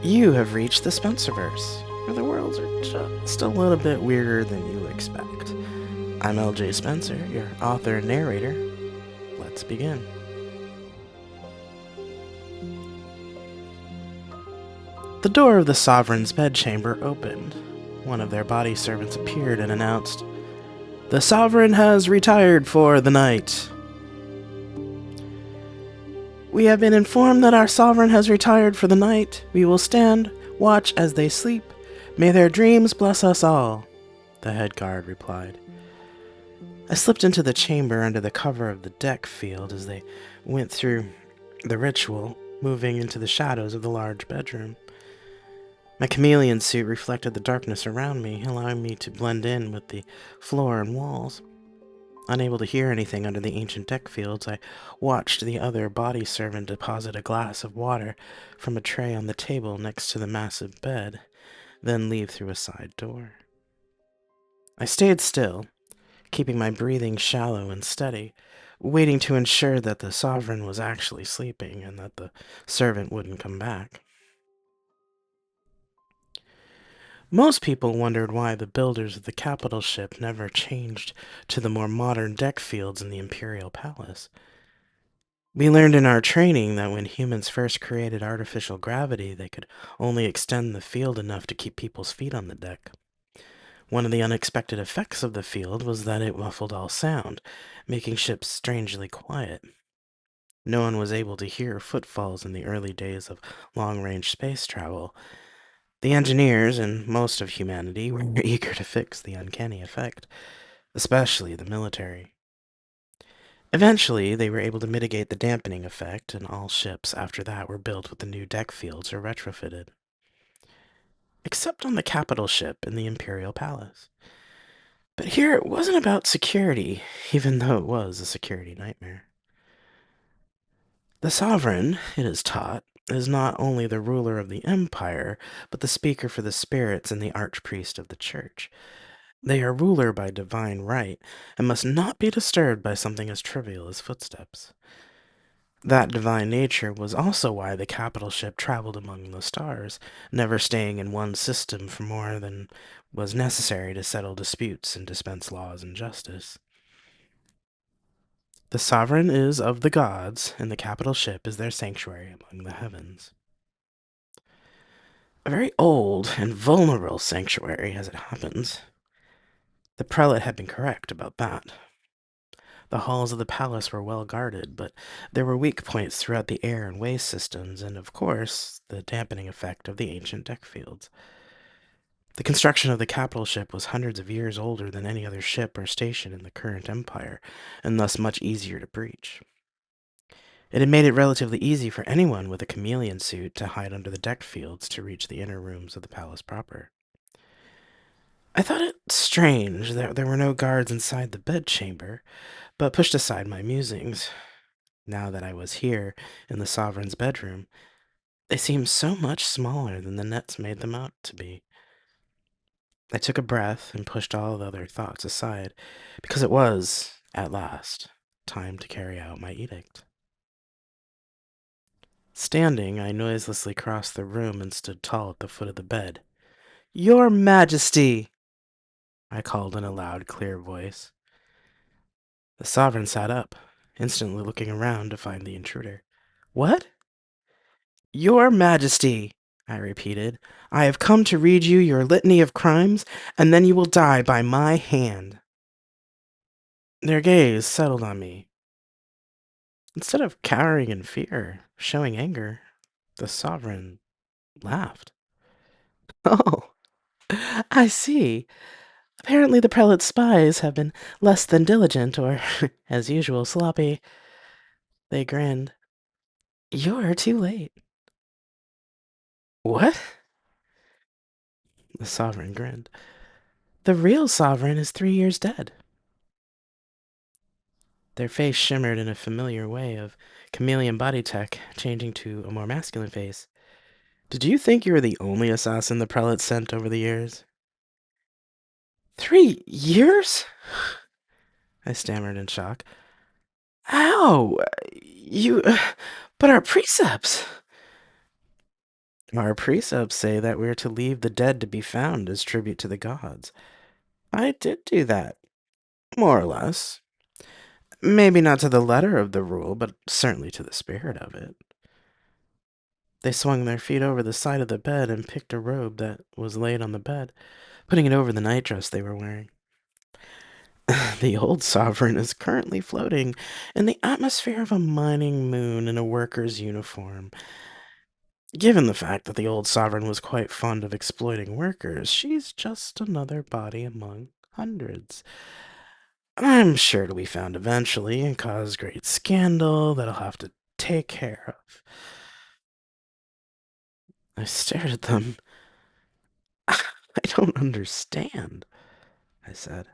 You have reached the Spencerverse, where the worlds are just a little bit weirder than you expect. I'm LJ Spencer, your author and narrator. Let's begin. The door of the Sovereign's bedchamber opened. One of their body servants appeared and announced, "The Sovereign has retired for the night." "We have been informed that our Sovereign has retired for the night. We will stand, watch as they sleep. May their dreams bless us all," the head guard replied. I slipped into the chamber under the cover of the deck field as they went through the ritual, moving into the shadows of the large bedroom. My chameleon suit reflected the darkness around me, allowing me to blend in with the floor and walls. Unable to hear anything under the ancient deck fields, I watched the other body servant deposit a glass of water from a tray on the table next to the massive bed, then leave through a side door. I stayed still, keeping my breathing shallow and steady, waiting to ensure that the Sovereign was actually sleeping and that the servant wouldn't come back. Most people wondered why the builders of the capital ship never changed to the more modern deck fields in the Imperial Palace. We learned in our training that when humans first created artificial gravity, they could only extend the field enough to keep people's feet on the deck. One of the unexpected effects of the field was that it muffled all sound, making ships strangely quiet. No one was able to hear footfalls in the early days of long-range space travel. The engineers and most of humanity were eager to fix the uncanny effect, especially the military. Eventually, they were able to mitigate the dampening effect, and all ships after that were built with the new deck fields or retrofitted. Except on the capital ship in the Imperial Palace. But here it wasn't about security, even though it was a security nightmare. The sovereign, it is taught, is not only the ruler of the empire, but the speaker for the spirits and the archpriest of the church. They are ruler by divine right, and must not be disturbed by something as trivial as footsteps. That divine nature was also why the capital ship traveled among the stars, never staying in one system for more than was necessary to settle disputes and dispense laws and justice. The sovereign is of the gods, and the capital ship is their sanctuary among the heavens. A very old and vulnerable sanctuary, as it happens. The prelate had been correct about that. The halls of the palace were well guarded, but there were weak points throughout the air and way systems, and of course, the dampening effect of the ancient deck fields. The construction of the capital ship was hundreds of years older than any other ship or station in the current empire, and thus much easier to breach. It had made it relatively easy for anyone with a chameleon suit to hide under the deck fields to reach the inner rooms of the palace proper. I thought it strange that there were no guards inside the bedchamber, but pushed aside my musings. Now that I was here, in the Sovereign's bedroom, they seemed so much smaller than the nets made them out to be. I took a breath and pushed all the other thoughts aside, because it was, at last, time to carry out my edict. Standing, I noiselessly crossed the room and stood tall at the foot of the bed. "Your Majesty!" I called in a loud, clear voice. The Sovereign sat up, instantly looking around to find the intruder. "What?" "Your Majesty!" I repeated. "I have come to read you your litany of crimes, and then you will die by my hand." Their gaze settled on me. Instead of cowering in fear, showing anger, the Sovereign laughed. "Oh, I see. Apparently the prelate's spies have been less than diligent, or, as usual, sloppy." They grinned. "You're too late." "What?" The Sovereign grinned. "The real Sovereign is 3 years dead." Their face shimmered in a familiar way of chameleon body tech, changing to a more masculine face. "Did you think you were the only assassin the prelate sent over the years?" 3 years? I stammered in shock. "How? You. But our precepts." Our precepts say that we're to leave the dead to be found as tribute to the gods. I did do that, more or less. Maybe not to the letter of the rule, but certainly to the spirit of it. They swung their feet over the side of the bed and picked a robe that was laid on the bed, putting it over the nightdress they were wearing. The old sovereign is currently floating in the atmosphere of a mining moon in a worker's uniform. Given the fact that the old sovereign was quite fond of exploiting workers, she's just another body among hundreds. I'm sure it'll be found eventually and cause great scandal that I'll have to take care of. I stared at them. I don't understand, I said.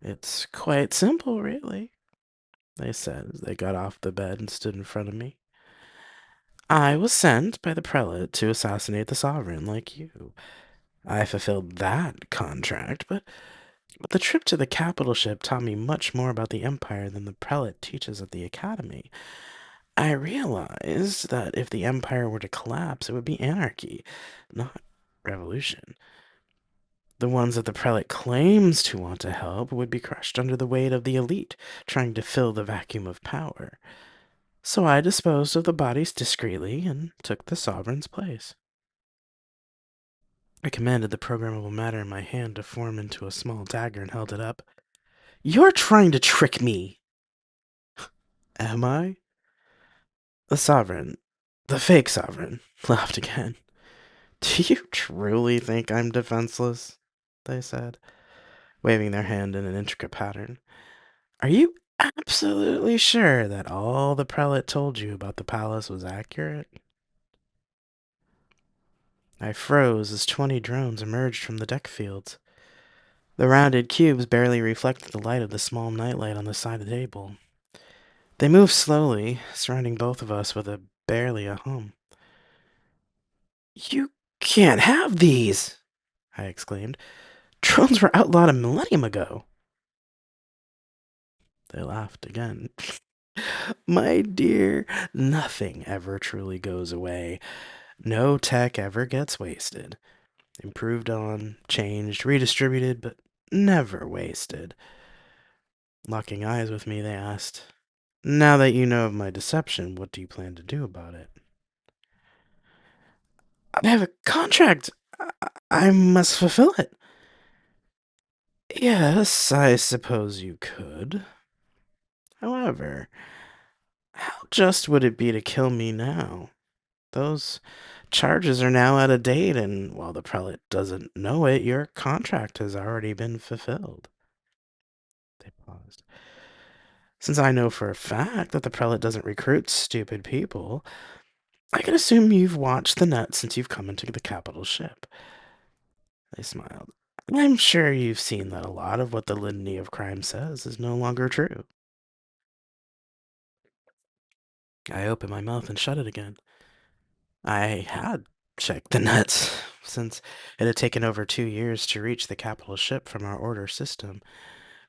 It's quite simple, really, they said as they got off the bed and stood in front of me. I was sent by the prelate to assassinate the sovereign, like you. I fulfilled that contract, but the trip to the capital ship taught me much more about the Empire than the prelate teaches at the academy. I realized that if the Empire were to collapse, it would be anarchy, not revolution. The ones that the prelate claims to want to help would be crushed under the weight of the elite, trying to fill the vacuum of power. So I disposed of the bodies discreetly and took the sovereign's place. I commanded the programmable matter in my hand to form into a small dagger and held it up. You're trying to trick me! Am I? The sovereign, the fake sovereign, laughed again. Do you truly think I'm defenseless? They said, waving their hand in an intricate pattern. Are you absolutely sure that all the prelate told you about the palace was accurate? I froze as 20 drones emerged from the deck fields. The rounded cubes barely reflected the light of the small nightlight on the side of the table. They moved slowly, surrounding both of us with barely a hum. You can't have these! I exclaimed. Drones were outlawed a millennium ago. They laughed again. My dear, nothing ever truly goes away. No tech ever gets wasted. Improved on, changed, redistributed, but never wasted. Locking eyes with me, they asked, now that you know of my deception, what do you plan to do about it? I have a contract. I must fulfill it. Yes, I suppose you could. However, how just would it be to kill me now? Those charges are now out of date, and while the prelate doesn't know it, your contract has already been fulfilled. They paused. Since I know for a fact that the prelate doesn't recruit stupid people, I can assume you've watched the net since you've come into the capital ship. They smiled. I'm sure you've seen that a lot of what the litany of crime says is no longer true. I opened my mouth and shut it again. I had checked the nets, since it had taken over 2 years to reach the capital ship from our order system,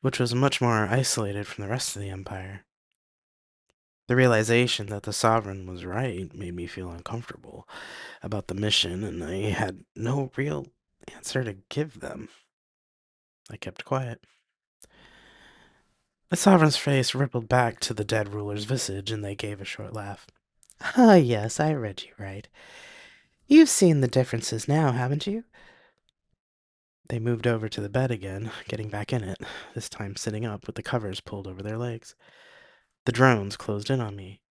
which was much more isolated from the rest of the Empire. The realization that the Sovereign was right made me feel uncomfortable about the mission, and I had no real answer to give them. I kept quiet. The Sovereign's face rippled back to the dead ruler's visage, and they gave a short laugh. Ah, yes, I read you right. You've seen the differences now, haven't you? They moved over to the bed again, getting back in it, this time sitting up with the covers pulled over their legs. The drones closed in on me.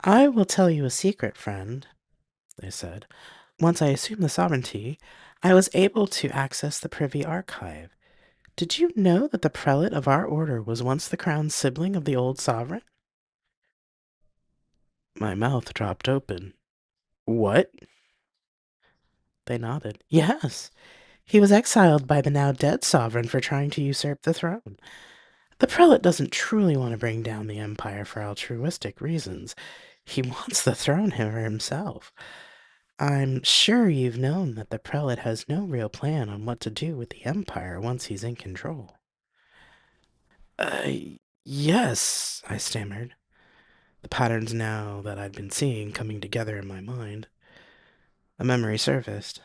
I will tell you a secret, friend, they said. Once I assumed the sovereignty, I was able to access the privy archive. Did you know that the prelate of our order was once the crowned sibling of the old sovereign? My mouth dropped open. What? They nodded. Yes. He was exiled by the now dead sovereign for trying to usurp the throne. The prelate doesn't truly want to bring down the empire for altruistic reasons. He wants the throne for himself. I'm sure you've known that the prelate has no real plan on what to do with the empire once he's in control. Uh, yes, I stammered, the patterns now that I'd been seeing coming together in my mind. A memory surfaced.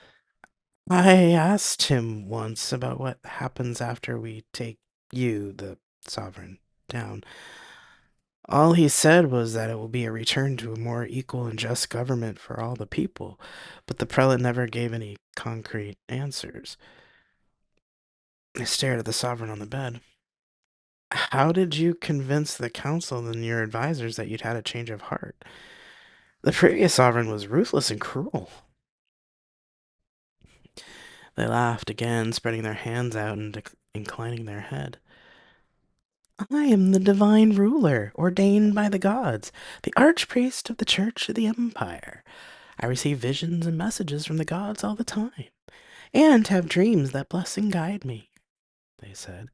I asked him once about what happens after we take you, the sovereign, down. All he said was that it will be a return to a more equal and just government for all the people, but the prelate never gave any concrete answers. I stared at the sovereign on the bed. How did you convince the council and your advisors that you'd had a change of heart? The previous sovereign was ruthless and cruel. They laughed again, spreading their hands out and inclining their head. I am the divine ruler, ordained by the gods, the archpriest of the Church of the Empire. I receive visions and messages from the gods all the time, and have dreams that bless and guide me, they said.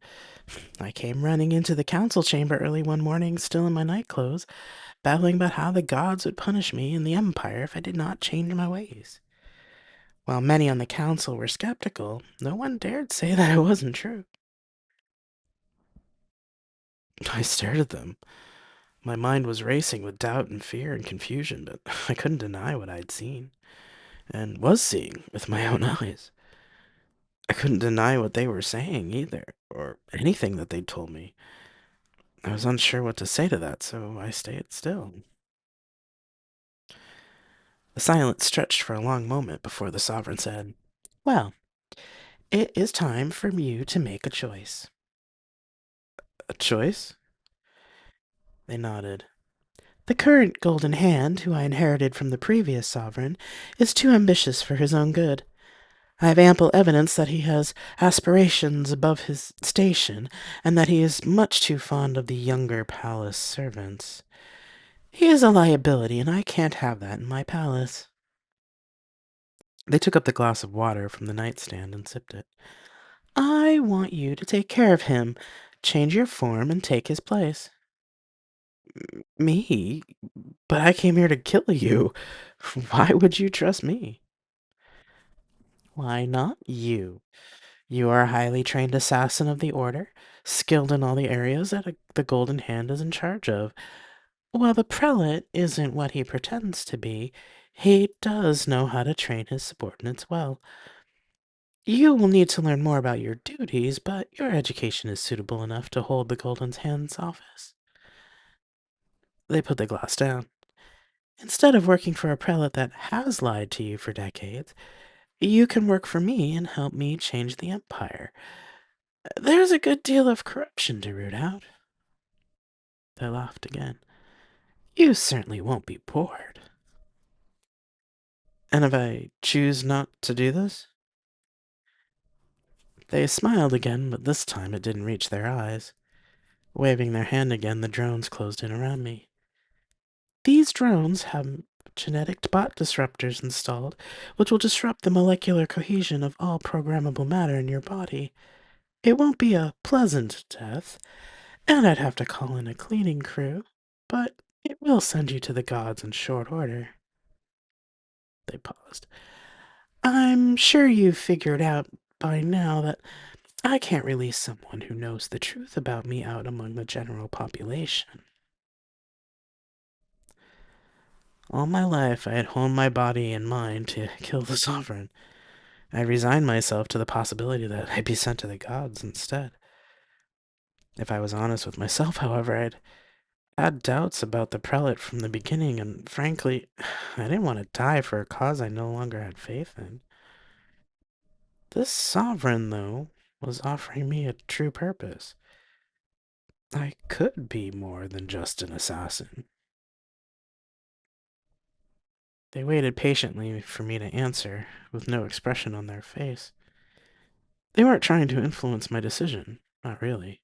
I came running into the council chamber early one morning, still in my nightclothes, babbling about how the gods would punish me and the Empire if I did not change my ways. While many on the council were skeptical, no one dared say that it wasn't true. I stared at them. My mind was racing with doubt and fear and confusion, but I couldn't deny what I'd seen, and was seeing with my own eyes. I couldn't deny what they were saying either, or anything that they'd told me. I was unsure what to say to that, so I stayed still. The silence stretched for a long moment before the sovereign said, Well, it is time for you to make a choice. A choice? They nodded. The current Golden Hand, who I inherited from the previous sovereign, is too ambitious for his own good. I have ample evidence that he has aspirations above his station, and that he is much too fond of the younger palace servants. He is a liability, and I can't have that in my palace. They took up the glass of water from the nightstand and sipped it. I want you to take care of him, change your form, and take his place. Me? But I came here to kill you. Why would you trust me? Why not you? You are a highly trained assassin of the Order, skilled in all the areas that the Golden Hand is in charge of. While the prelate isn't what he pretends to be, he does know how to train his subordinates well. You will need to learn more about your duties, but your education is suitable enough to hold the Golden Hand's office. They put the glass down. Instead of working for a prelate that has lied to you for decades, you can work for me and help me change the Empire. There's a good deal of corruption to root out. They laughed again. You certainly won't be bored. And if I choose not to do this? They smiled again, but this time it didn't reach their eyes. Waving their hand again, the drones closed in around me. These drones have genetic bot disruptors installed, which will disrupt the molecular cohesion of all programmable matter in your body. It won't be a pleasant death, and I'd have to call in a cleaning crew, but it will send you to the gods in short order. They paused. I'm sure you've figured out by now that I can't release someone who knows the truth about me out among the general population. All my life I had honed my body and mind to kill the sovereign. I resigned myself to the possibility that I'd be sent to the gods instead. If I was honest with myself, however, I'd had doubts about the prelate from the beginning, and frankly, I didn't want to die for a cause I no longer had faith in. This sovereign, though, was offering me a true purpose. I could be more than just an assassin. They waited patiently for me to answer, with no expression on their face. They weren't trying to influence my decision, not really.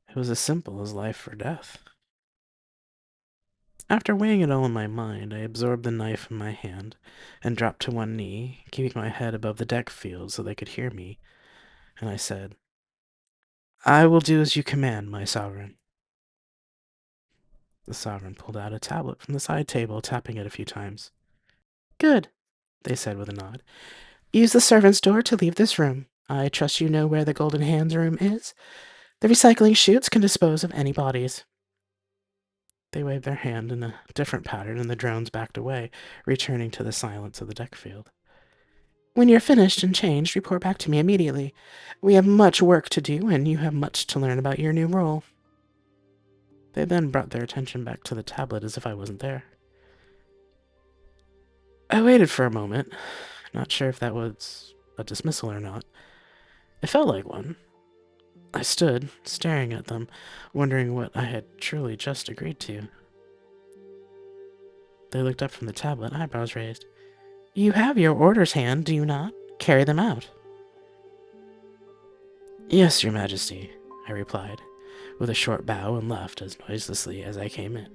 It was as simple as life or death. After weighing it all in my mind, I absorbed the knife in my hand and dropped to one knee, keeping my head above the deck field so they could hear me, and I said, I will do as you command, my sovereign. The sovereign pulled out a tablet from the side table, tapping it a few times. Good, they said with a nod. Use the servant's door to leave this room. I trust you know where the Golden Hands room is. The recycling chutes can dispose of any bodies. They waved their hand in a different pattern, and the drones backed away, returning to the silence of the deck field. When you're finished and changed, report back to me immediately. We have much work to do, and you have much to learn about your new role. They then brought their attention back to the tablet as if I wasn't there. I waited for a moment, not sure if that was a dismissal or not. It felt like one. I stood, staring at them, wondering what I had truly just agreed to. They looked up from the tablet, eyebrows raised. You have your orders, hand, do you not? Carry them out. Yes, Your Majesty, I replied, with a short bow and left as noiselessly as I came in.